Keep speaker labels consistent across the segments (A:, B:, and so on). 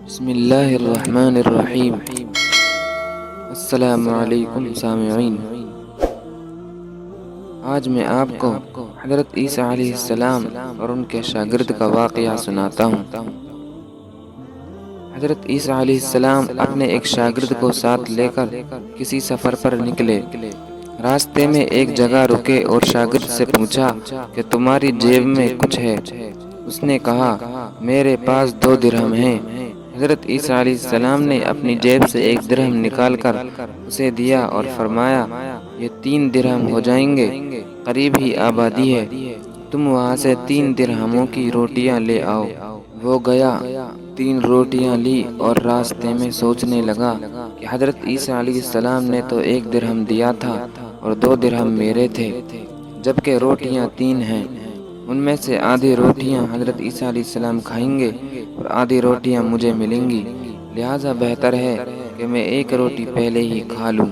A: بسم اللہ الرحمن الرحیم۔ السلام علیکم سامعین، آج میں آپ کو حضرت عیسیٰ علیہ السلام اور ان کے شاگرد کا واقعہ سناتا ہوں۔ حضرت عیسیٰ علیہ السلام اپنے ایک شاگرد کو ساتھ لے کر کسی سفر پر نکلے۔ راستے میں ایک جگہ رکے اور شاگرد سے پوچھا کہ تمہاری جیب میں کچھ ہے؟ اس نے کہا میرے پاس 2 درہم ہیں۔ حضرت عیسیٰ علیہ السلام نے اپنی جیب سے 1 درہم نکال کر اسے دیا اور فرمایا یہ 3 درہم ہو جائیں گے، قریب ہی آبادی ہے، تم وہاں سے 3 درہموں کی روٹیاں لے آؤ۔ وہ گیا، 3 روٹیاں لی اور راستے میں سوچنے لگا کہ حضرت عیسیٰ علیہ السلام نے تو 1 درہم دیا تھا اور 2 درہم میرے تھے، جبکہ روٹیاں 3 ہیں۔ ان میں سے آدھی روٹیاں حضرت عیسیٰ علیہ السلام کھائیں گے اور آدھی روٹیاں مجھے ملیں گی، لہٰذا بہتر ہے کہ میں 1 روٹی پہلے ہی کھا لوں۔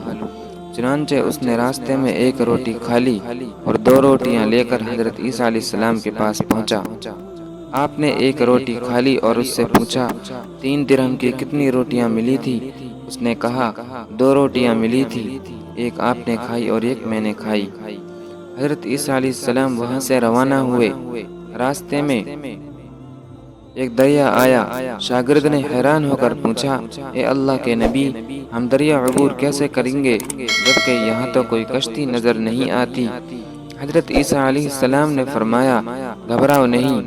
A: چنانچہ اس نے راستے میں 1 روٹی کھا لی اور 2 روٹیاں لے کر حضرت عیسیٰ علیہ السلام کے پاس پہنچا۔ آپ نے 1 روٹی کھا لی اور اس سے پوچھا 3 درہم کی کتنی روٹیاں ملی تھی؟ اس نے کہا 2 روٹیاں ملی تھی، 1 آپ نے کھائی اور 1 میں نے کھائی۔ حضرت عیسیٰ علیہ السلام وہاں سے روانہ ہوئے۔ راستے میں ایک دریا آیا۔ شاگرد نے حیران ہو کر پوچھا اے اللہ کے نبی، ہم دریا عبور کیسے کریں گے جبکہ یہاں تو کوئی کشتی نظر نہیں آتی؟ حضرت عیسیٰ علیہ السلام نے فرمایا گھبراؤ نہیں،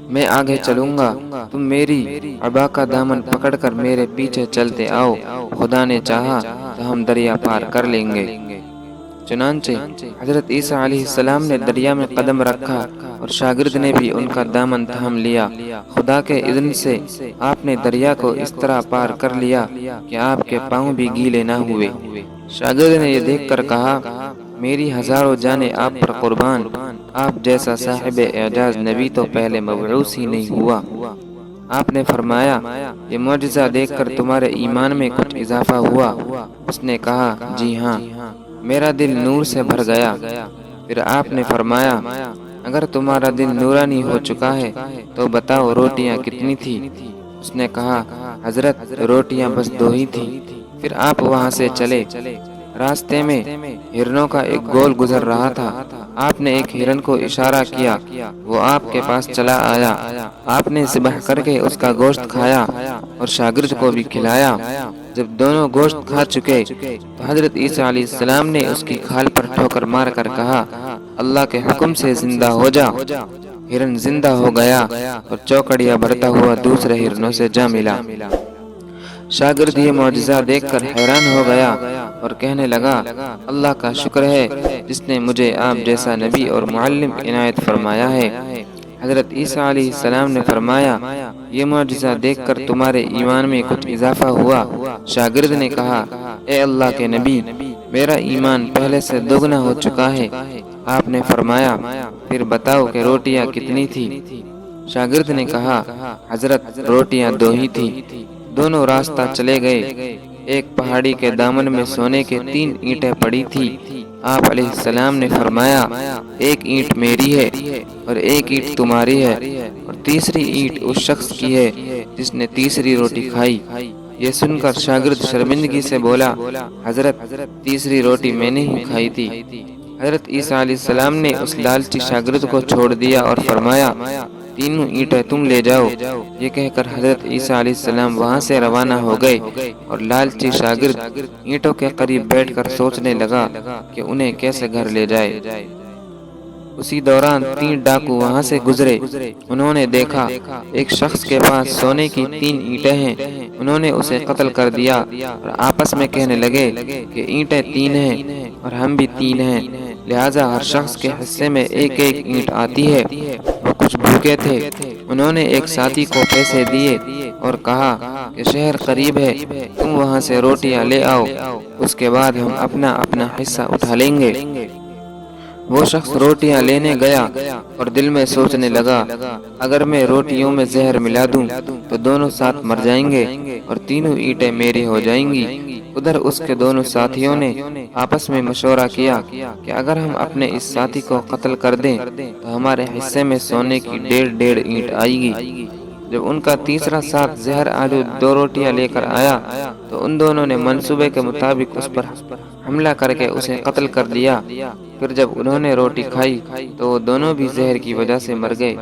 A: میں آگے چلوں گا، تم میری عبا کا دامن پکڑ کر میرے پیچھے چلتے آؤ، خدا نے چاہا تو ہم دریا پار کر لیں گے۔ چنانچہ حضرت عیسیٰ علیہ السلام نے دریا میں قدم رکھا اور شاگرد نے بھی ان کا دامن تھام لیا۔ خدا کے اذن سے آپ نے دریا کو اس طرح پار کر لیا کہ آپ کے پاؤں بھی گیلے نہ ہوئے۔ شاگرد نے یہ دیکھ کر کہا میری ہزاروں جانیں آپ پر قربان، آپ جیسا صاحب اعجاز نبی تو پہلے مبعوث ہی نہیں ہوا۔ آپ نے فرمایا یہ معجزہ دیکھ کر تمہارے ایمان میں کچھ اضافہ ہوا؟ اس نے کہا جی ہاں، میرا دل نور سے بھر گیا۔ پھر آپ نے فرمایا اگر تمہارا دل نورانی ہو چکا ہے تو بتاؤ روٹیاں کتنی تھی؟ اس نے کہا حضرت روٹیاں بس 2 ہی تھی۔ پھر آپ وہاں سے چلے۔ راستے میں ہرنوں کا ایک گول گزر رہا تھا۔ آپ نے ایک ہرن کو اشارہ کیا، وہ آپ کے پاس چلا آیا۔ آپ نے ذبح کر کے اس کا گوشت کھایا اور شاگرد کو بھی کھلایا۔ جب دونوں گوشت کھا چکے تو حضرت عیسیٰ علیہ السلام نے اس کی کھال پر ٹھوکر مار کر کہا اللہ کے حکم سے زندہ ہو جا۔ ہرن زندہ ہو گیا اور چوکڑیاں بھرتا ہوا دوسرے ہرنوں سے جا ملا۔ شاگرد یہ معجزہ دیکھ کر حیران ہو گیا اور کہنے لگا اللہ کا شکر ہے جس نے مجھے آپ جیسا نبی اور معلم عنایت فرمایا ہے۔ حضرت عیسیٰ علیہ السلام نے فرمایا یہ معجزہ دیکھ کر تمہارے ایمان میں کچھ اضافہ ہوا؟ شاگرد نے کہا اے اللہ کے نبی، میرا ایمان پہلے سے دوگنا ہو چکا ہے۔ آپ نے فرمایا پھر بتاؤ کہ روٹیاں کتنی تھی؟ شاگرد نے کہا حضرت روٹیاں 2 ہی تھی۔ دونوں راستہ چلے گئے۔ ایک پہاڑی کے دامن میں سونے کے 3 اینٹیں پڑی تھی۔ آپ علیہ السلام نے فرمایا 1 اینٹ میری ہے اور 1 اینٹ تمہاری ہے اور تیسری اینٹ اس شخص کی ہے جس نے تیسری روٹی کھائی۔ یہ سن کر شاگرد شرمندگی سے بولا حضرت تیسری روٹی میں نے ہی کھائی تھی۔ حضرت عیسیٰ علیہ السلام نے اس لالچی شاگرد کو چھوڑ دیا اور فرمایا 3 اینٹیں تم لے جاؤ۔ یہ کہہ کر حضرت عیسیٰ علیہ السلام وہاں سے روانہ ہو گئے اور لالچی شاگرد اینٹوں کے قریب بیٹھ کر سوچنے لگا کہ انہیں کیسے گھر لے جائے۔ اسی دوران 3 ڈاکو وہاں سے گزرے۔ انہوں نے دیکھا ایک شخص کے پاس سونے کی 3 اینٹیں ہیں۔ انہوں نے اسے قتل کر دیا اور آپس میں کہنے لگے کہ اینٹیں 3 ہیں اور ہم بھی 3 ہیں، لہٰذا ہر شخص کے حصے میں 1 اینٹ آتی ہے۔ وہ کچھ بھوکے تھے۔ انہوں نے ایک ساتھی کو پیسے دیے اور کہا کہ شہر قریب ہے، تم وہاں سے روٹیاں لے آؤ، اس کے بعد ہم اپنا اپنا حصہ اٹھا لیں گے۔ وہ شخص روٹیاں لینے گیا اور دل میں سوچنے لگا اگر میں روٹیوں میں زہر ملا دوں تو دونوں ساتھ مر جائیں گے اور تینوں اینٹیں میری ہو جائیں گی۔ ادھر اس کے دونوں ساتھیوں نے آپس میں مشورہ کیا کہ اگر ہم اپنے اس ساتھی کو قتل کر دیں تو ہمارے حصے میں سونے کی 1.5 اینٹ آئے گی۔ جب ان کا تیسرا ساتھ زہر آلود 2 روٹیاں لے کر آیا تو ان دونوں نے منصوبے کے مطابق اس پر حملہ کر کے اسے قتل کر دیا۔ پھر جب انہوں نے روٹی کھائی تو وہ دونوں بھی زہر کی وجہ سے مر گئے۔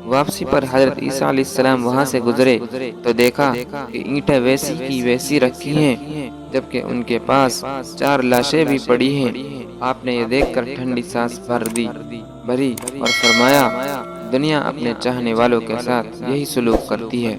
A: واپسی پر حضرت عیسیٰ علیہ السلام وہاں سے گزرے تو دیکھا کہ اینٹیں ویسی کی ویسی رکھی ہیں، جبکہ ان کے پاس 4 لاشیں بھی پڑی ہیں۔ آپ نے یہ دیکھ کر ٹھنڈی سانس بھری اور فرمایا، دنیا اپنے چاہنے والوں کے ساتھ یہی سلوک کرتی ہے۔